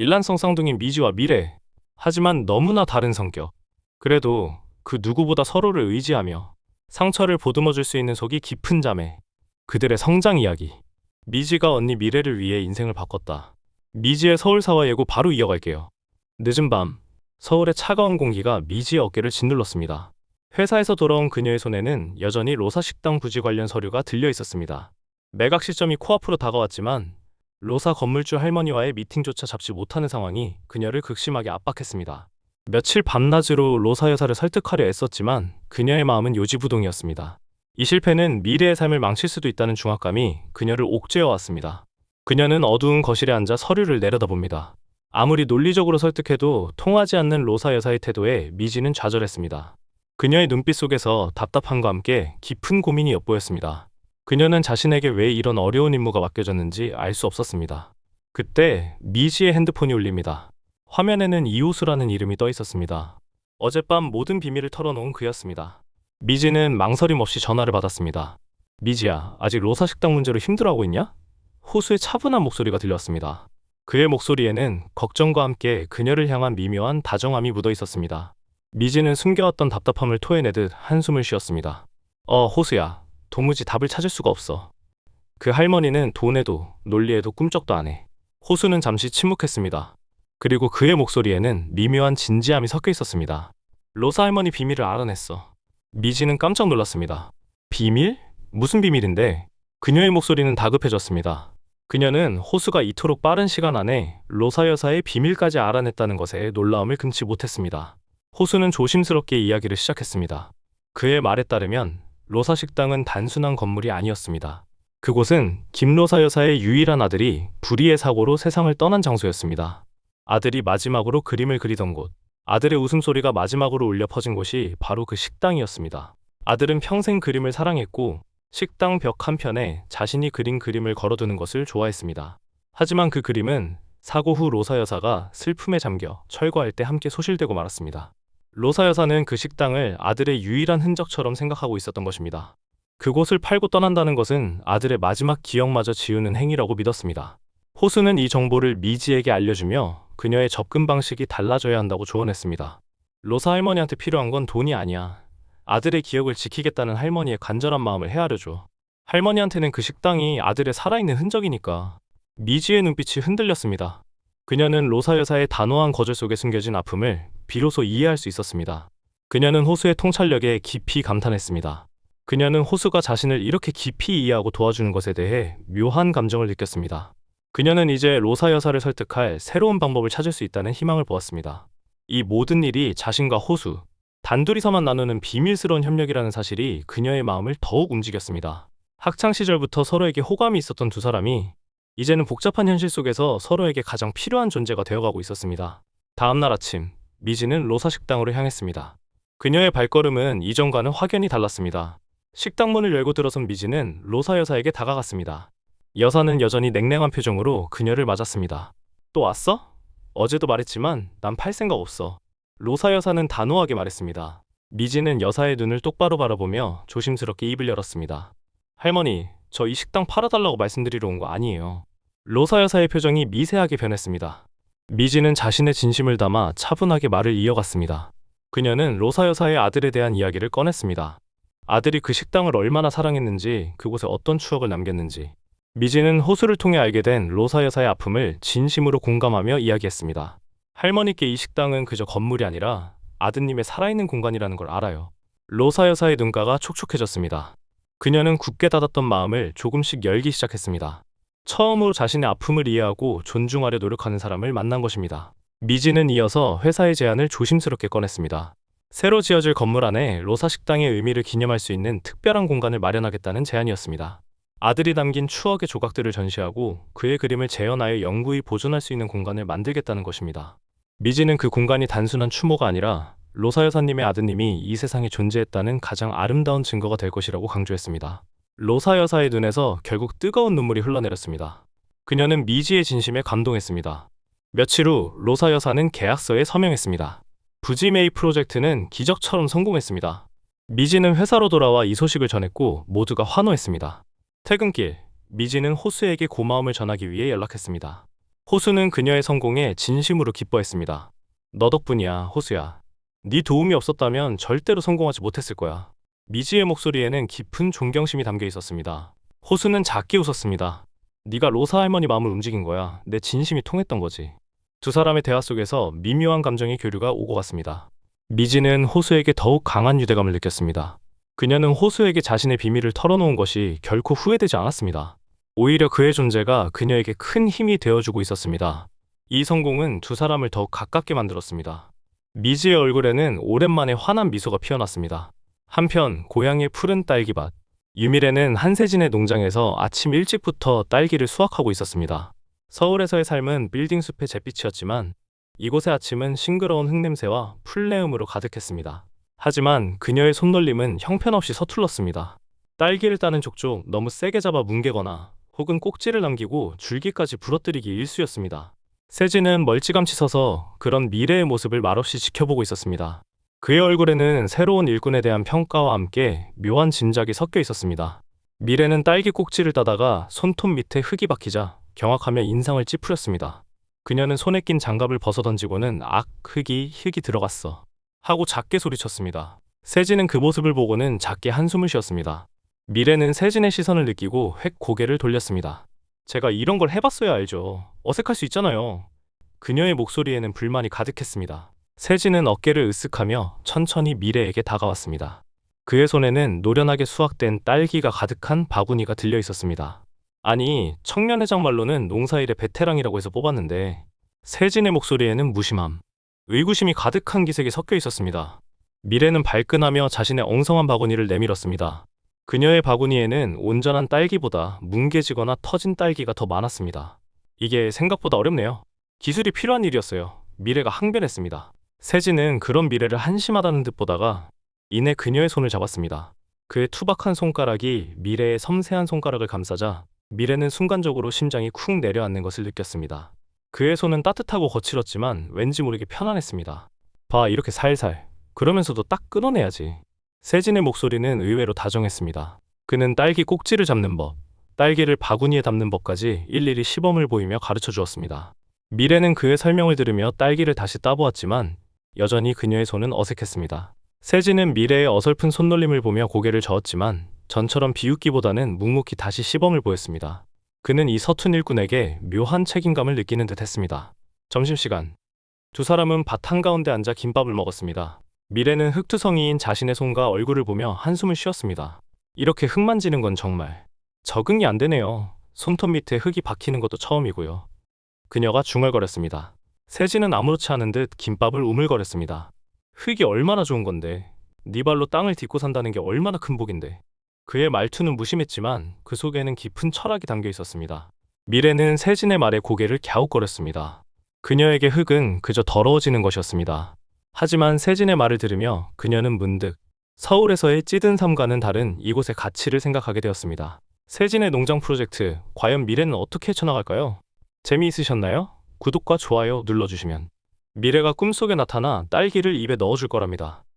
일란성 쌍둥이인 미지와 미래. 하지만 너무나 다른 성격. 그래도 그 누구보다 서로를 의지하며 상처를 보듬어줄 수 있는 속이 깊은 자매. 그들의 성장 이야기. 미지가 언니 미래를 위해 인생을 바꿨다. 미지의 서울사와 예고 바로 이어갈게요. 늦은 밤, 서울의 차가운 공기가 미지의 어깨를 짓눌렀습니다. 회사에서 돌아온 그녀의 손에는 여전히 로사 식당 부지 관련 서류가 들려 있었습니다. 매각 시점이 코앞으로 다가왔지만 로사 건물주 할머니와의 미팅조차 잡지 못하는 상황이 그녀를 극심하게 압박했습니다. 며칠 밤낮으로 로사 여사를 설득하려 애썼지만 그녀의 마음은 요지부동이었습니다. 이 실패는 미래의 삶을 망칠 수도 있다는 중압감이 그녀를 옥죄어왔습니다. 그녀는 어두운 거실에 앉아 서류를 내려다봅니다. 아무리 논리적으로 설득해도 통하지 않는 로사 여사의 태도에 미지는 좌절했습니다. 그녀의 눈빛 속에서 답답함과 함께 깊은 고민이 엿보였습니다. 그녀는 자신에게 왜 이런 어려운 임무가 맡겨졌는지 알 수 없었습니다. 그때 미지의 핸드폰이 울립니다. 화면에는 이호수라는 이름이 떠 있었습니다. 어젯밤 모든 비밀을 털어놓은 그였습니다. 미지는 망설임 없이 전화를 받았습니다. 미지야, 아직 로사 식당 문제로 힘들어하고 있냐? 호수의 차분한 목소리가 들렸습니다. 그의 목소리에는 걱정과 함께 그녀를 향한 미묘한 다정함이 묻어 있었습니다. 미지는 숨겨왔던 답답함을 토해내듯 한숨을 쉬었습니다. 호수야. 도무지 답을 찾을 수가 없어. 그 할머니는 돈에도 논리에도 꿈쩍도 안 해. 호수는 잠시 침묵했습니다. 그리고 그의 목소리에는 미묘한 진지함이 섞여 있었습니다. 로사 할머니 비밀을 알아냈어. 미지는 깜짝 놀랐습니다. 비밀? 무슨 비밀인데? 그녀의 목소리는 다급해졌습니다. 그녀는 호수가 이토록 빠른 시간 안에 로사 여사의 비밀까지 알아냈다는 것에 놀라움을 금치 못했습니다. 호수는 조심스럽게 이야기를 시작했습니다. 그의 말에 따르면 로사 식당은 단순한 건물이 아니었습니다. 그곳은 김로사 여사의 유일한 아들이 불의의 사고로 세상을 떠난 장소였습니다. 아들이 마지막으로 그림을 그리던 곳, 아들의 웃음소리가 마지막으로 울려 퍼진 곳이 바로 그 식당이었습니다. 아들은 평생 그림을 사랑했고 식당 벽 한편에 자신이 그린 그림을 걸어두는 것을 좋아했습니다. 하지만 그 그림은 사고 후 로사 여사가 슬픔에 잠겨 철거할 때 함께 소실되고 말았습니다. 로사 여사는 그 식당을 아들의 유일한 흔적처럼 생각하고 있었던 것입니다. 그곳을 팔고 떠난다는 것은 아들의 마지막 기억마저 지우는 행위라고 믿었습니다. 호수는 이 정보를 미지에게 알려주며 그녀의 접근 방식이 달라져야 한다고 조언했습니다. 로사 할머니한테 필요한 건 돈이 아니야. 아들의 기억을 지키겠다는 할머니의 간절한 마음을 헤아려줘. 할머니한테는 그 식당이 아들의 살아있는 흔적이니까. 미지의 눈빛이 흔들렸습니다. 그녀는 로사 여사의 단호한 거절 속에 숨겨진 아픔을 비로소 이해할 수 있었습니다. 그녀는 호수의 통찰력에 깊이 감탄했습니다. 그녀는 호수가 자신을 이렇게 깊이 이해하고 도와주는 것에 대해 묘한 감정을 느꼈습니다. 그녀는 이제 로사 여사를 설득할 새로운 방법을 찾을 수 있다는 희망을 보았습니다. 이 모든 일이 자신과 호수, 단둘이서만 나누는 비밀스러운 협력이라는 사실이 그녀의 마음을 더욱 움직였습니다. 학창시절부터 서로에게 호감이 있었던 두 사람이 이제는 복잡한 현실 속에서 서로에게 가장 필요한 존재가 되어가고 있었습니다. 다음날 아침, 미지는 로사 식당으로 향했습니다. 그녀의 발걸음은 이전과는 확연히 달랐습니다. 식당 문을 열고 들어선 미지는 로사 여사에게 다가갔습니다. 여사는 여전히 냉랭한 표정으로 그녀를 맞았습니다. 또 왔어? 어제도 말했지만 난 팔 생각 없어. 로사 여사는 단호하게 말했습니다. 미지는 여사의 눈을 똑바로 바라보며 조심스럽게 입을 열었습니다. 할머니, 저 이 식당 팔아달라고 말씀드리러 온 거 아니에요. 로사 여사의 표정이 미세하게 변했습니다. 미지는 자신의 진심을 담아 차분하게 말을 이어갔습니다. 그녀는 로사 여사의 아들에 대한 이야기를 꺼냈습니다. 아들이 그 식당을 얼마나 사랑했는지, 그곳에 어떤 추억을 남겼는지. 미지는 호수를 통해 알게 된 로사 여사의 아픔을 진심으로 공감하며 이야기했습니다. 할머니께 이 식당은 그저 건물이 아니라 아드님의 살아있는 공간이라는 걸 알아요. 로사 여사의 눈가가 촉촉해졌습니다. 그녀는 굳게 닫았던 마음을 조금씩 열기 시작했습니다. 처음으로 자신의 아픔을 이해하고 존중하려 노력하는 사람을 만난 것입니다. 미지는 이어서 회사의 제안을 조심스럽게 꺼냈습니다. 새로 지어질 건물 안에 로사 식당의 의미를 기념할 수 있는 특별한 공간을 마련하겠다는 제안이었습니다. 아들이 남긴 추억의 조각들을 전시하고 그의 그림을 재현하여 영구히 보존할 수 있는 공간을 만들겠다는 것입니다. 미지는 그 공간이 단순한 추모가 아니라 로사 여사님의 아드님이 이 세상에 존재했다는 가장 아름다운 증거가 될 것이라고 강조했습니다. 로사 여사의 눈에서 결국 뜨거운 눈물이 흘러내렸습니다. 그녀는 미지의 진심에 감동했습니다. 며칠 후 로사 여사는 계약서에 서명했습니다. 부지 매입 프로젝트는 기적처럼 성공했습니다. 미지는 회사로 돌아와 이 소식을 전했고 모두가 환호했습니다. 퇴근길, 미지는 호수에게 고마움을 전하기 위해 연락했습니다. 호수는 그녀의 성공에 진심으로 기뻐했습니다. 너 덕분이야, 호수야. 네 도움이 없었다면 절대로 성공하지 못했을 거야. 미지의 목소리에는 깊은 존경심이 담겨 있었습니다. 호수는 작게 웃었습니다. 네가 로사 할머니 마음을 움직인 거야. 내 진심이 통했던 거지. 두 사람의 대화 속에서 미묘한 감정의 교류가 오고 갔습니다. 미지는 호수에게 더욱 강한 유대감을 느꼈습니다. 그녀는 호수에게 자신의 비밀을 털어놓은 것이 결코 후회되지 않았습니다. 오히려 그의 존재가 그녀에게 큰 힘이 되어주고 있었습니다. 이 성공은 두 사람을 더욱 가깝게 만들었습니다. 미지의 얼굴에는 오랜만에 환한 미소가 피어났습니다. 한편 고향의 푸른 딸기밭, 유미래는 한세진의 농장에서 아침 일찍부터 딸기를 수확하고 있었습니다. 서울에서의 삶은 빌딩 숲의 잿빛이었지만 이곳의 아침은 싱그러운 흙냄새와 풀내음으로 가득했습니다. 하지만 그녀의 손놀림은 형편없이 서툴렀습니다. 딸기를 따는 족족 너무 세게 잡아 뭉개거나 혹은 꼭지를 남기고 줄기까지 부러뜨리기 일쑤였습니다. 세진은 멀찌감치 서서 그런 미래의 모습을 말없이 지켜보고 있었습니다. 그의 얼굴에는 새로운 일꾼에 대한 평가와 함께 묘한 진작이 섞여 있었습니다. 미래는 딸기 꼭지를 따다가 손톱 밑에 흙이 박히자 경악하며 인상을 찌푸렸습니다. 그녀는 손에 낀 장갑을 벗어던지고는 흙이 들어갔어 하고 작게 소리쳤습니다. 세진은 그 모습을 보고는 작게 한숨을 쉬었습니다. 미래는 세진의 시선을 느끼고 획 고개를 돌렸습니다. 제가 이런 걸 해봤어야 알죠. 어색할 수 있잖아요. 그녀의 목소리에는 불만이 가득했습니다. 세진은 어깨를 으쓱하며 천천히 미래에게 다가왔습니다. 그의 손에는 노련하게 수확된 딸기가 가득한 바구니가 들려 있었습니다. 아니, 청년회장 말로는 농사일의 베테랑이라고 해서 뽑았는데 세진의 목소리에는 무심함, 의구심이 가득한 기색이 섞여 있었습니다. 미래는 발끈하며 자신의 엉성한 바구니를 내밀었습니다. 그녀의 바구니에는 온전한 딸기보다 뭉개지거나 터진 딸기가 더 많았습니다. 이게 생각보다 어렵네요. 기술이 필요한 일이었어요. 미래가 항변했습니다. 세진은 그런 미래를 한심하다는 듯 보다가 이내 그녀의 손을 잡았습니다. 그의 투박한 손가락이 미래의 섬세한 손가락을 감싸자 미래는 순간적으로 심장이 쿵 내려앉는 것을 느꼈습니다. 그의 손은 따뜻하고 거칠었지만 왠지 모르게 편안했습니다. 봐, 이렇게 살살. 그러면서도 딱 끊어내야지. 세진의 목소리는 의외로 다정했습니다. 그는 딸기 꼭지를 잡는 법, 딸기를 바구니에 담는 법까지 일일이 시범을 보이며 가르쳐 주었습니다. 미래는 그의 설명을 들으며 딸기를 다시 따보았지만 여전히 그녀의 손은 어색했습니다. 세진은 미래의 어설픈 손놀림을 보며 고개를 저었지만 전처럼 비웃기보다는 묵묵히 다시 시범을 보였습니다. 그는 이 서툰 일꾼에게 묘한 책임감을 느끼는 듯 했습니다. 점심시간. 두 사람은 밭 한가운데 앉아 김밥을 먹었습니다. 미래는 흙투성이인 자신의 손과 얼굴을 보며 한숨을 쉬었습니다. 이렇게 흙 만지는 건 정말 적응이 안 되네요. 손톱 밑에 흙이 박히는 것도 처음이고요. 그녀가 중얼거렸습니다. 세진은 아무렇지 않은 듯 김밥을 우물거렸습니다. 흙이 얼마나 좋은 건데, 네 발로 땅을 딛고 산다는 게 얼마나 큰 복인데. 그의 말투는 무심했지만 그 속에는 깊은 철학이 담겨 있었습니다. 미래는 세진의 말에 고개를 갸웃거렸습니다. 그녀에게 흙은 그저 더러워지는 것이었습니다. 하지만 세진의 말을 들으며 그녀는 문득 서울에서의 찌든 삶과는 다른 이곳의 가치를 생각하게 되었습니다. 세진의 농장 프로젝트, 과연 미래는 어떻게 헤쳐나갈까요? 재미있으셨나요? 구독과 좋아요 눌러주시면 미래가 꿈속에 나타나 딸기를 입에 넣어줄 거랍니다.